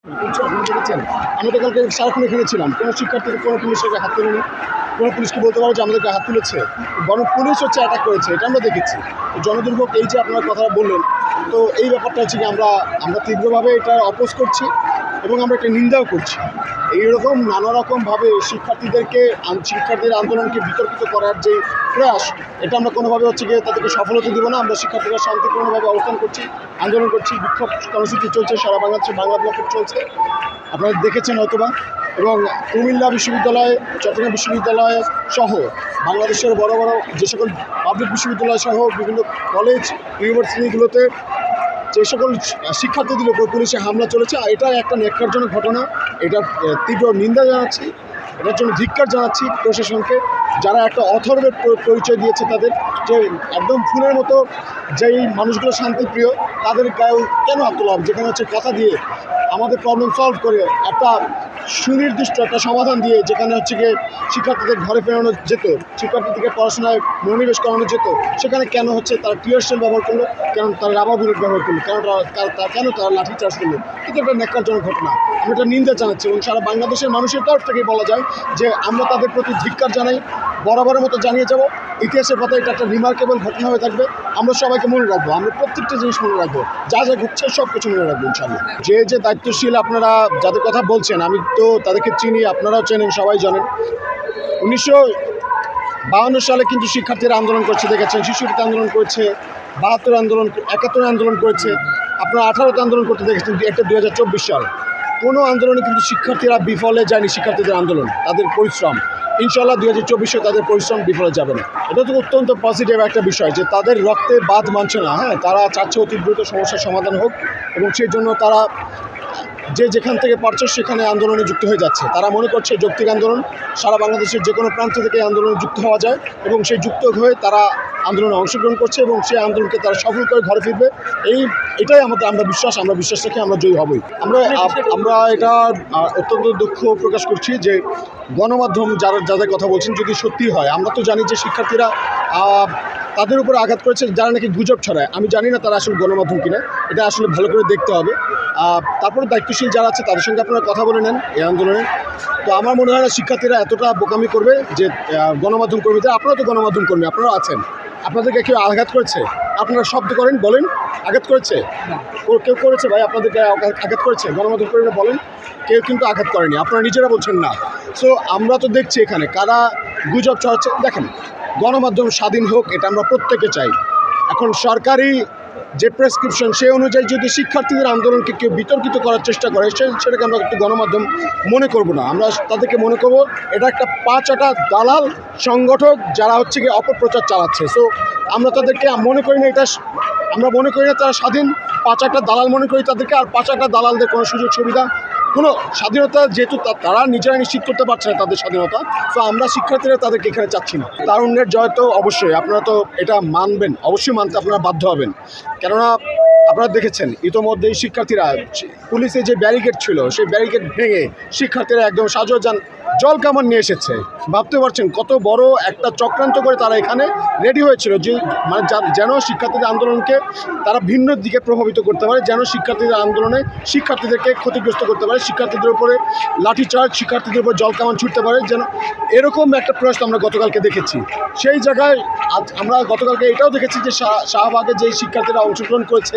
আপনারা দেখেছেন, আমরা তো কালকে সারাক্ষণ এখানে ছিলাম, কোনো শিক্ষার্থীকে কোনো পুলিশের হাত তুলেনি, কোনো পুলিশকে বলতে পারো যে আমাদেরকে হাত তুলেছে, বরং পুলিশ হচ্ছে অ্যাটাক করেছে, এটা আমরা দেখেছি। জনদুর্ভোগ এই যে আপনারা কথা বললেন, তো এই ব্যাপারটা হচ্ছে কি আমরা তীব্রভাবে এটা অপোজ করছি এবং আমরা এটা নিন্দাও করছি। এইরকম নানা রকমভাবে শিক্ষার্থীদের আন্দোলনকে বিতর্কিত করার যে প্রয়াস, এটা আমরা কোনোভাবে হচ্ছে গিয়ে তাদেরকে সফলতা দিব না। আমরা শিক্ষার্থীরা শান্তিপূর্ণভাবে অবস্থান করছি, আন্দোলন করছি, বিক্ষোভ কর্মসূচি চলছে, সারা বাংলাদেশে বাংলা ব্লকেট চলছে, আপনারা দেখেছেন হয়তোবা। এবং কুমিল্লা বিশ্ববিদ্যালয়, চট্টগ্রাম বিশ্ববিদ্যালয় সহ বাংলাদেশের বড় বড় যে সকল পাবলিক বিশ্ববিদ্যালয় সহ বিভিন্ন কলেজ ইউনিভার্সিটিগুলোতে যে সকল শিক্ষার্থীদের উপর পুলিশে হামলা চলেছে, এটা একটা ন্যাক্কারজনক ঘটনা। এটা তীব্র নিন্দা জানাচ্ছি, এটার জন্য ধিক্কার জানাচ্ছি প্রশাসনকে, যারা একটা অথর্বের পরিচয় দিয়েছে তাদের, যে একদম ফুলের মতো যেই মানুষগুলো শান্তিপ্রিয় তাদের গায়েও কেন হাত তোলা হবে, যেখানে হচ্ছে কথা দিয়ে আমাদের প্রবলেম সলভ করে একটা সুনির্দিষ্ট একটা সমাধান দিয়ে, যেখানে হচ্ছে গিয়ে শিক্ষার্থীদের ঘরে ফেরানো যেত, শিক্ষার্থীদেরকে পড়াশোনায় মনোনিবেশ করানো যেত, সেখানে কেন হচ্ছে তারা টিয়ার শেল ব্যবহার করলো, কেন তারা রাবার বুলেট ব্যবহার করলো, কেন তারা লাঠি চার্জ করলো। এটা একটা ন্যাক্কারজনক ঘটনা, আমরা এটা নিন্দা জানাচ্ছি এবং সারা বাংলাদেশের মানুষের তরফ থেকেই বলা যায় যে আমরা তাদের প্রতি ধিক্কার জানাই, বরাবরের মতো জানিয়ে যাব। ইতিহাসের কথা এটা একটা রিমার্কেবল ঘটনা হয়ে থাকবে, আমরা সবাইকে মনে রাখবো, আমরা প্রত্যেকটা জিনিস মনে রাখবো, যা যা ঘটছে সব কিছু মনে রাখবো ইনশাআল্লাহ। যে দায়িত্বশীল আপনারা যাদের কথা বলছেন, আমি তো তাদেরকে চিনি, আপনারাও চেনেন, সবাই জানেন। 1952 সালে কিন্তু শিক্ষার্থীরা আন্দোলন করছে, দেখেছেন, 66 আন্দোলন করেছে, 72 আন্দোলন, 71 আন্দোলন করেছে, আপনারা 18তে আন্দোলন করতে দেখেছেন, একটা 2024 সাল। কোনো আন্দোলনে কিন্তু শিক্ষার্থীরা বিফলে যায়নি, শিক্ষার্থীদের আন্দোলন, তাদের পরিশ্রম, ইনশাআল্লাহ 2024-এ তাদের পরিশ্রম বিফলে যাবে না। এটা তো অত্যন্ত পজিটিভ একটা বিষয় যে তাদের রক্তে বাদ মানছে না, হ্যাঁ, তারা চাচ্ছে অতি দ্রুত সমস্যার সমাধান হোক এবং সেই জন্য তারা যেখান থেকে পারছে সেখানে আন্দোলনে যুক্ত হয়ে যাচ্ছে। তারা মনে করছে যৌক্তিক আন্দোলন, সারা বাংলাদেশের যে কোনো প্রান্ত থেকে আন্দোলনে যুক্ত হওয়া যায় এবং সেই যুক্ত হয়ে তারা আন্দোলনে অংশগ্রহণ করছে এবং সেই আন্দোলনকে তারা সফল করে ঘরে ফিরবে। এটাই আমরা বিশ্বাস রেখে আমরা জয়ী হবই। আমরা এটা অত্যন্ত দুঃখ প্রকাশ করছি যে গণমাধ্যম যাদের কথা বলছেন যদি সত্যি হয়, আমরা তো জানি যে শিক্ষার্থীরা তাদের উপর আঘাত করেছে যারা নাকি গুজব ছড়ায়। আমি জানি না তারা আসলে গণমাধ্যম কিনা, এটা আসলে ভালো করে দেখতে হবে। তারপরে দায়িত্বশীল যারা আছে তাদের সঙ্গে আপনারা কথা বলে নেন এই আন্দোলনে। তো আমার মনে হয় না শিক্ষার্থীরা এতটা বোকামি করবে যে গণমাধ্যম কর্মীদের, আপনারা তো গণমাধ্যম কর্মী, আপনারা আছেন, আপনাদেরকে কেউ আঘাত করেছে? আপনারা শব্দ করেন, বলেন আঘাত করেছে, কেউ করেছে ভাই, আপনাদেরকে আঘাত করেছে? গণমাধ্যম কর্মীরা বলেন, কেউ কিন্তু আঘাত করেনি, আপনারা নিজেরা বলছেন না। সো আমরা তো দেখছি এখানে কারা গুজব ছড়াচ্ছে। দেখেন, গণমাধ্যম স্বাধীন হোক, এটা আমরা প্রত্যেকে চাই। এখন সরকারি যে প্রেসক্রিপশন সেই অনুযায়ী যদি শিক্ষার্থীদের আন্দোলনকে কেউ বিতর্কিত করার চেষ্টা করে, সেটাকে আমরা একটু গণমাধ্যম মনে করব না, আমরা তাদেরকে মনে করব এটা একটা পাঁচটা দালাল সংগঠক যারা হচ্ছে গিয়ে অপপ্রচার চালাচ্ছে। সো আমরা তাদেরকে মনে করি না, আমরা মনে করি না তারা স্বাধীন, পাঁচটা দালাল মনে করি তাদেরকে। আর পাঁচটা দালালদের কোনো সুযোগ সুবিধা, কোনো স্বাধীনতা যেহেতু তারা নিজেরা নিশ্চিত করতে পারছে না তাদের স্বাধীনতা, তো আমরা শিক্ষার্থীরা তাদেরকে এখানে চাচ্ছি না। তারুণ্যের জয় তো অবশ্যই, আপনারা তো এটা মানবেন, অবশ্যই মানতে আপনারা বাধ্য হবেন। কেননা আপনারা দেখেছেন ইতোমধ্যেই শিক্ষার্থীরা, পুলিশে যে ব্যারিকেড ছিল সেই ব্যারিকেড ভেঙে শিক্ষার্থীরা একদম সাজোয়ান জল কামান নিয়ে এসেছে। ভাবতে পারছেন কত বড় একটা চক্রান্ত করে তারা এখানে রেডি হয়েছিল, যে মানে যেন শিক্ষার্থীদের আন্দোলনকে তারা ভিন্ন দিকে প্রভাবিত করতে পারে, যেন শিক্ষার্থীদের আন্দোলনে শিক্ষার্থীদেরকে ক্ষতিগ্রস্ত করতে পারে, শিক্ষার্থীদের উপরে লাঠিচার্জ, শিক্ষার্থীদের উপর জল কামান ছুটতে পারে, যেন এরকম একটা প্রয়াস আমরা গতকালকে দেখেছি। সেই জায়গায় আমরা গতকালকে এটাও দেখেছি যে শাহবাগে যে শিক্ষার্থীরা অংশগ্রহণ করেছে,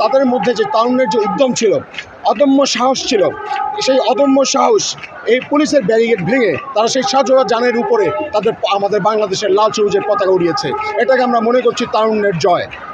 তাদের মধ্যে যে তারুণ্যের যে উদ্যম ছিল, অদম্য সাহস ছিল, সেই অদম্য সাহস এই পুলিশের ব্যারিকেড ভেঙে তারা সেই শাহজাহানের উপরে আমাদের বাংলাদেশের লাল সবুজের পতাকা উড়িয়েছে। এটাকে আমরা মনে করছি তারুণ্যের জয়।